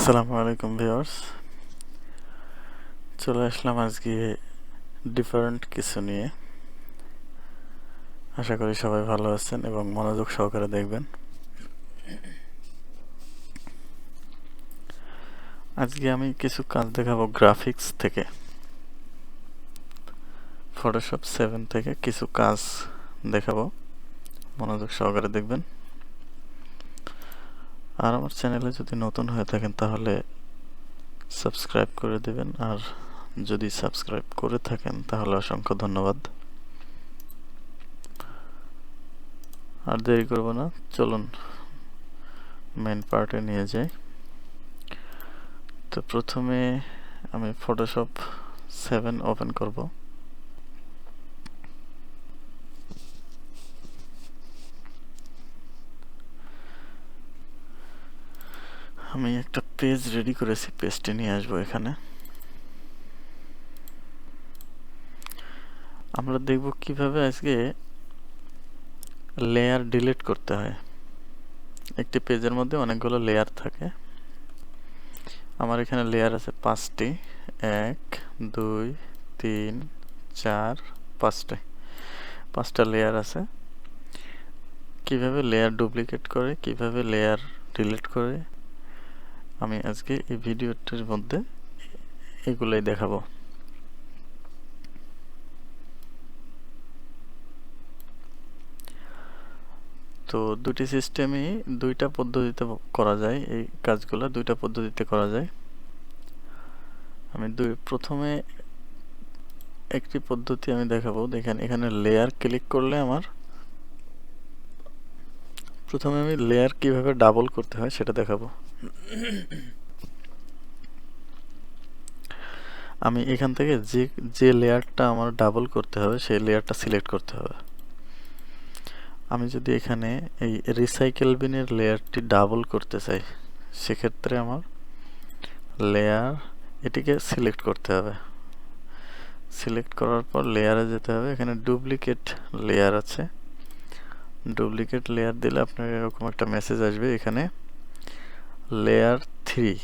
আসসালামু আলাইকুম ভিউয়ার্স, চলে আসলাম আজকে ডিফারেন্ট কিছু নিয়ে। আশা করি সবাই ভালো আছেন এবং মনোযোগ সহকারে দেখবেন। আজকে আমি কিছু কাজ দেখাবো গ্রাফিক্স থেকে, ফটোশপ 7 থেকে কিছু কাজ দেখাবো, মনোযোগ সহকারে দেখবেন। আর আমার চ্যানেলে যদি নতুন হয়ে থাকেন তাহলে সাবস্ক্রাইব করে দেবেন, আর যদি সাবস্ক্রাইব করে থাকেন তাহলে অসংখ্য ধন্যবাদ। আর দেরি করব না, চলুন মেন পার্টে নিয়ে যাই। তো প্রথমে আমি ফটোশপ 7 ওপেন করব। আমি একটা পেজ রেডি করেছি, পেজটি নিয়ে আসবো এখানে। আমরা দেখব কিভাবে আজকে লেয়ার ডিলিট করতে হয়। একটি পেজের মধ্যে অনেকগুলো লেয়ার থাকে। আমার এখানে লেয়ার আছে 5টি, 1 2 3 4 5টা লেয়ার আছে। কিভাবে লেয়ার ডুপ্লিকেট করে, কিভাবে লেয়ার ডিলিট করে, আমি আজকে এই ভিডিওটির মধ্যে এগুলাই দেখাবো। তো দুটি সিস্টেমই দুইটা পদ্ধতিতে করা যায়। এই কাজগুলো দুইটা পদ্ধতিতে করা যায়। আমি প্রথমে একটি পদ্ধতি আমি দেখাবো। দেখেন এখানে লেয়ার ক্লিক করলে প্রথমে আমি লেয়ার কিভাবে ডাবল করতে হয় সেটা দেখাবো। আমি এখান থেকে যে লেয়ারটা আমার ডাবল করতে হবে সেই লেয়ারটা সিলেক্ট করতে হবে। আমি যদি এখানে এই রিসাইকেল বিনের লেয়ারটি ডাবল করতে চাই, সেক্ষেত্রে আমার লেয়ার এটিকে সিলেক্ট করতে হবে। সিলেক্ট করার পর লেয়ারে যেতে হবে। এখানে ডুপ্লিকেট লেয়ার আছে। ডুপ্লিকেট লেয়ার দিলে আপনার এরকম একটা মেসেজ আসবে, এখানে লেয়ার 3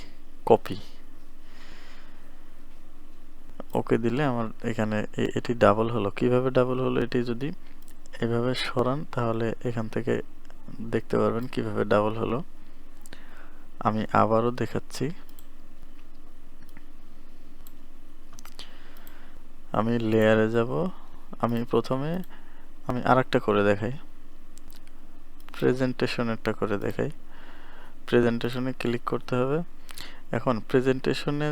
কপি। ওকে দিলে আমার এখানে এটি ডাবল হলো। কিভাবে ডাবল হলো, এটি যদি এভাবে সরান তাহলে এখান থেকে দেখতে পারবেন কিভাবে ডাবল হলো। আমি আবারও দেখাচ্ছি। আমি লেয়ারে যাব। আমি প্রথমে আরেকটা করে দেখাই, প্রেজেন্টেশনেরটা করে দেখাই। প্রেজেন্টেশনে ক্লিক করতে হবে। এখন প্রেজেন্টেশনে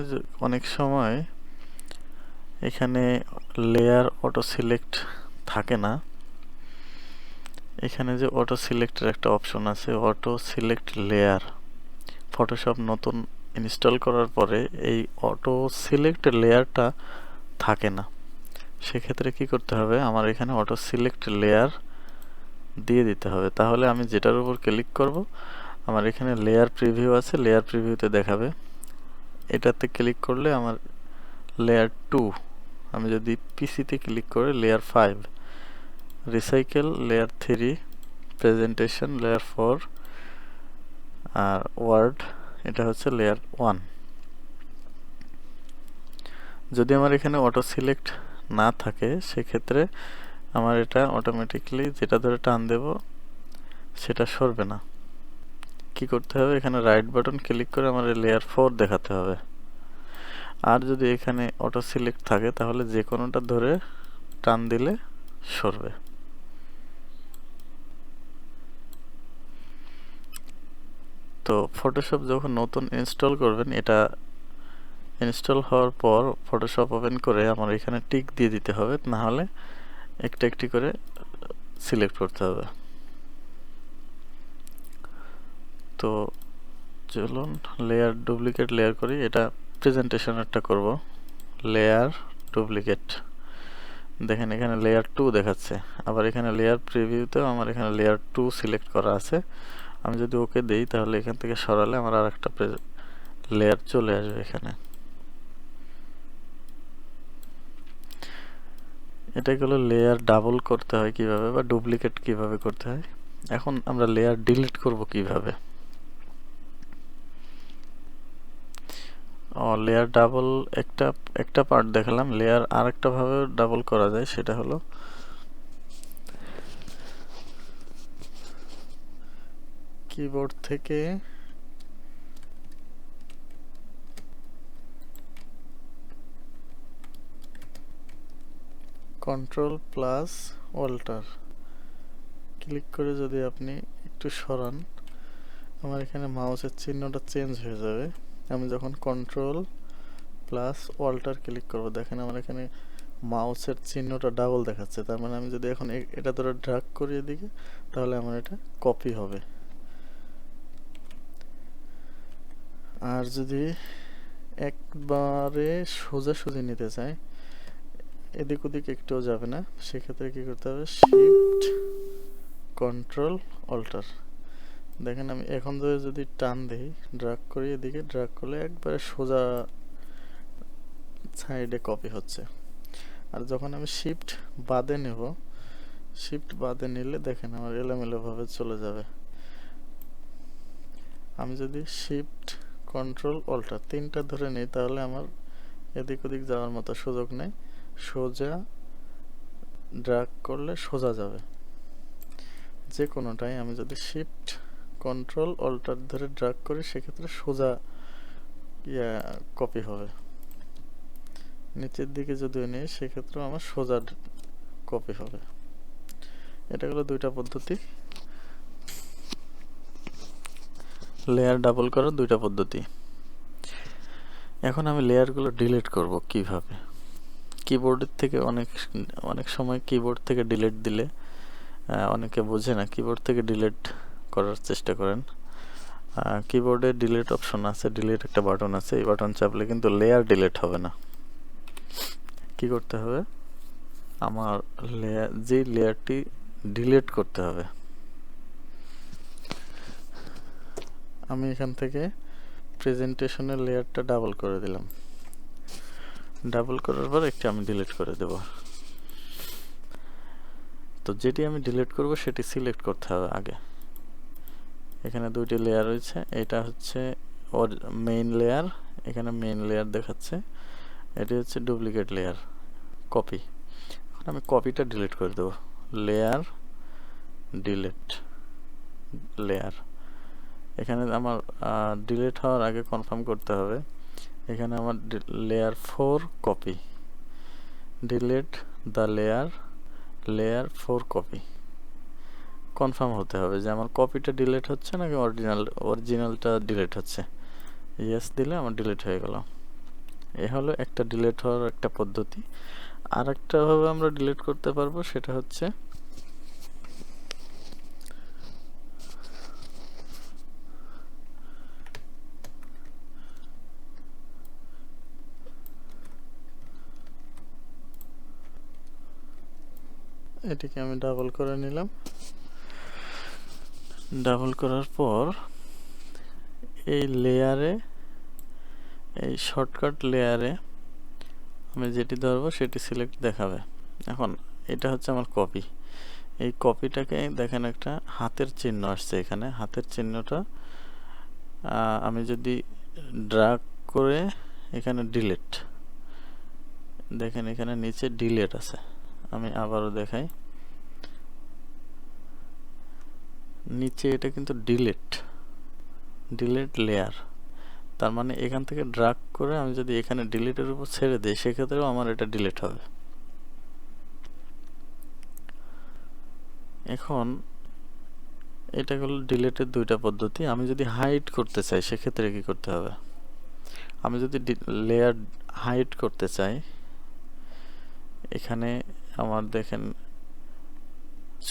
অনেক সময় এখানে লেয়ার অটো সিলেক্ট থাকে না। এখানে যে অটো সিলেক্টের একটা অপশন আছে, অটো সিলেক্ট লেয়ার, ফটোশপ নতুন ইনস্টল করার পরে এই অটো সিলেক্ট লেয়ারটা থাকে না। সেক্ষেত্রে কি করতে হবে, আমার এখানে অটো সিলেক্ট লেয়ার দিয়ে দিতে হবে। তাহলে আমি যেটার উপর ক্লিক করব, আমার এখানে লেয়ার প্রিভিউ আছে, লেয়ার প্রিভিউতে দেখাবে। এটাতে ক্লিক করলে আমার লেয়ার 2, আমি যদি পিসিতে ক্লিক করে layer 5, recycle layer 3, presentation layer 4, আর ওয়ার্ড এটা হচ্ছে লেয়ার 1। যদি আমার এখানে অটো সিলেক্ট না থাকে সেক্ষেত্রে আমার এটা অটোমেটিকলি যেটা ধরে টান দেব সেটা সরবে না। কি করতে হবে, এখানে রাইট বাটন ক্লিক করে আমার লেয়ার 4 দেখাতে হবে। আর যদি এখানে অটো সিলেক্ট থাকে তাহলে যে কোনোটা ধরে টান দিলে সরবে। তো ফটোশপ যখন নতুন ইনস্টল করবেন, এটা ইনস্টল হওয়ার পর ফটোশপ ওপেন করে আমার এখানে টিক দিয়ে দিতে হবে, না হলে একটা একটি করে সিলেক্ট করতে হবে। তো চলুন লেয়ার ডুপ্লিকেট লেয়ার করি। এটা প্রেজেন্টেশনেরটা করব, লেয়ার ডুপ্লিকেট। দেখেন এখানে লেয়ার 2 দেখাচ্ছে, আবার এখানে লেয়ার প্রিভিউতেও আমার এখানে লেয়ার 2 সিলেক্ট করা আছে। আমি যদি ওকে দেই তাহলে এখান থেকে সরালে আমার আর একটা লেয়ার চলে আসবে এখানে। এটা হলো লেয়ার ডাবল করতে হয় কিভাবে, বা ডুপ্লিকেট কিভাবে করতে হয়। এখন আমরা লেয়ার ডিলিট করব কিভাবে। লেয়ার ডাবল একটা একটা পার্ট দেখালাম, লেয়ার আরেকটা ভাবে ডাবল করা যায়, সেটা হলো কিবোর্ড থেকে কন্ট্রোল প্লাস অল্টার ক্লিক করে যদি আপনি একটু সরান, আমার এখানে মাউসের চিহ্নটা চেঞ্জ হয়ে যাবে। আমি যখন কন্ট্রোল প্লাস অল্টার ক্লিক করব, দেখেন আমার এখানে মাউসের চিহ্নটা ডাবল দেখাচ্ছে। তার মানে আমি যদি এখন এটা ধরে ড্র্যাগ করি এদিকে, তাহলে আমার এটা কপি হবে। আর যদি একবারে সোজাসুজি নিতে চাই, এদিক ওদিক একটুও যাবে না, সেক্ষেত্রে কি করতে হবে, শিফট কন্ট্রোল অল্টার। দেখেন আমি এখন ধরে যদি টান দেই, ড্র্যাগ করি এদিকে, ড্র্যাগ করলে একবারে সোজা সাইডে কপি হচ্ছে। আর যখন আমি শিফট বাদে নেব, শিফট বাদে নিলে দেখেন আমার এলোমেলোভাবে চলে যাবে। আমি যদি শিফট কন্ট্রোল অল্টার তিনটা ধরে নিই, তাহলে আমার এদিক ওদিক যাওয়ার মতো সুযোগ নেই, সোজা ড্র্যাগ করলে সোজা যাবে। যে কোনোটাই আমি যদি শিফট কন্ট্রোল অল্টার ধরে ড্র্যাগ করি, সেক্ষেত্রে সোজা কপি হবে। নিচের দিকে যদিও নেই, সেক্ষেত্রেও আমার সোজা কপি হবে। এটা হলো দুইটা পদ্ধতি, লেয়ার ডাবল করার দুইটা পদ্ধতি। এখন আমি লেয়ারগুলো ডিলিট করব কিভাবে। কিবোর্ডের থেকে অনেক সময় কিবোর্ড থেকে ডিলিট দিলে অনেকে বোঝে না, কিবোর্ড থেকে ডিলিট করার চেষ্টা করেন। কিবোর্ডে ডিলিট অপশন আছে, ডিলিট একটা বাটন আছে, এই বাটন চাপলে কিন্তু লেয়ার ডিলিট হবে না। কি করতে হবে, আমার যে লেয়ারটি ডিলিট করতে হবে, আমি এখান থেকে প্রেজেন্টেশনের লেয়ারটা ডাবল করে দিলাম। ডাবল করার পর একটি আমি ডিলিট করে দেব। তো যেটি আমি ডিলিট করব সেটি সিলেক্ট করতে হবে আগে। এখানে দুইটি লেয়ার রয়েছে, এটা হচ্ছে ওর মেইন লেয়ার, এখানে মেইন লেয়ার দেখাচ্ছে, এটি হচ্ছে ডুপ্লিকেট লেয়ার, কপি। এখন আমি কপিটা ডিলিট করে দেব, লেয়ার ডিলিট লেয়ার। এখানে আমার ডিলিট হওয়ার আগে কনফার্ম করতে হবে, এখানে আমার layer 4 copy, delete the layer 4 copy. Confirm হতে হবে যে আমার কপিটা ডিলিট হচ্ছে নাকি অরিজিনালটা ডিলিট হচ্ছে। ইয়েস দিলে আমার ডিলিট হয়ে গেল। এ হলো একটা ডিলিট হওয়ার একটা পদ্ধতি। আর একটা ভাবে আমরা ডিলিট করতে পারবো, সেটা হচ্ছে এটিকে আমি ডাবল করে নিলাম। ডাবল করার পর এই লেয়ারে, এই শর্টকাট লেয়ারে আমি যেটি ধরবো সেটি সিলেক্ট দেখাবে। এখন এটা হচ্ছে আমার কপি। এই কপিটাকে দেখেন একটা হাতের চিহ্ন আসছে, এখানে হাতের চিহ্নটা আমি যদি ড্র্যাগ করে এখানে ডিলিট, দেখেন এখানে নিচে ডিলিট আছে। আমি আবারও দেখাই, নিচে এটা কিন্তু ডিলিট লেয়ার। তার মানে এখান থেকে ড্র্যাগ করে আমি যদি এখানে ডিলিটের উপর ছেড়ে দিই, সেক্ষেত্রেও আমার এটা ডিলিট হবে। এখন এটা হলো ডিলিটের দুইটা পদ্ধতি। আমি যদি হাইড করতে চাই, সেক্ষেত্রে কি করতে হবে, আমি যদি লেয়ার হাইড করতে চাই, এখানে আমার দেখেন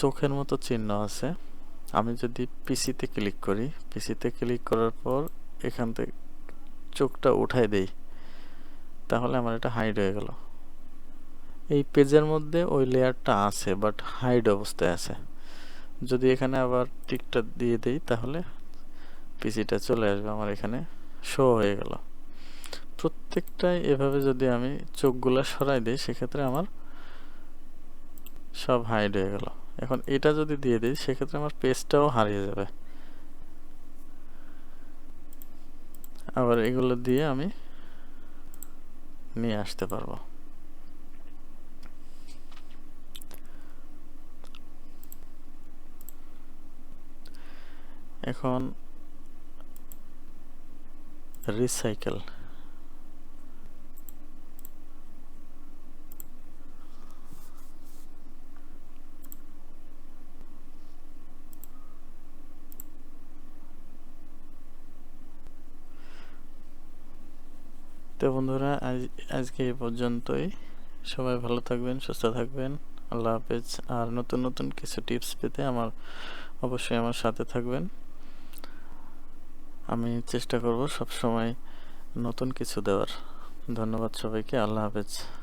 চোখের মতো চিহ্ন আছে। আমি যদি পিসিতে ক্লিক করি, পিসিতে ক্লিক করার পর এখান থেকে চোখটা উঠাই দেই, তাহলে আমার এটা হাইড হয়ে গেল। এই পেজের মধ্যে ওই লেয়ারটা আছে, বাট হাইড অবস্থায় আছে। যদি এখানে আবার টিকটা দিয়ে দেই, তাহলে পিসিটা চলে আসবে, আমার এখানে শো হয়ে গেল। প্রত্যেকটাই এভাবে যদি আমি চোখগুলা সরাই দিই, সেক্ষেত্রে আমার সব হাইড হয়ে গেল। এখন এটা যদি দিয়ে দিই, সেক্ষেত্রে আমার পেজটাও হারিয়ে যাবে। আবার এগুলো দিয়ে আমি নিয়ে আসতে পারবো। এখন রিসাইকেল, তো বন্ধুরা আজকে এই পর্যন্তই। সবাই ভালো থাকবেন, সুস্থ থাকবেন। আল্লাহ হাফেজ। আর নতুন নতুন কিছু টিপস পেতে অবশ্যই আমার সাথে থাকবেন। আমি চেষ্টা করব সব সময় নতুন কিছু দেওয়ার। ধন্যবাদ সবাইকে। আল্লাহ হাফেজ।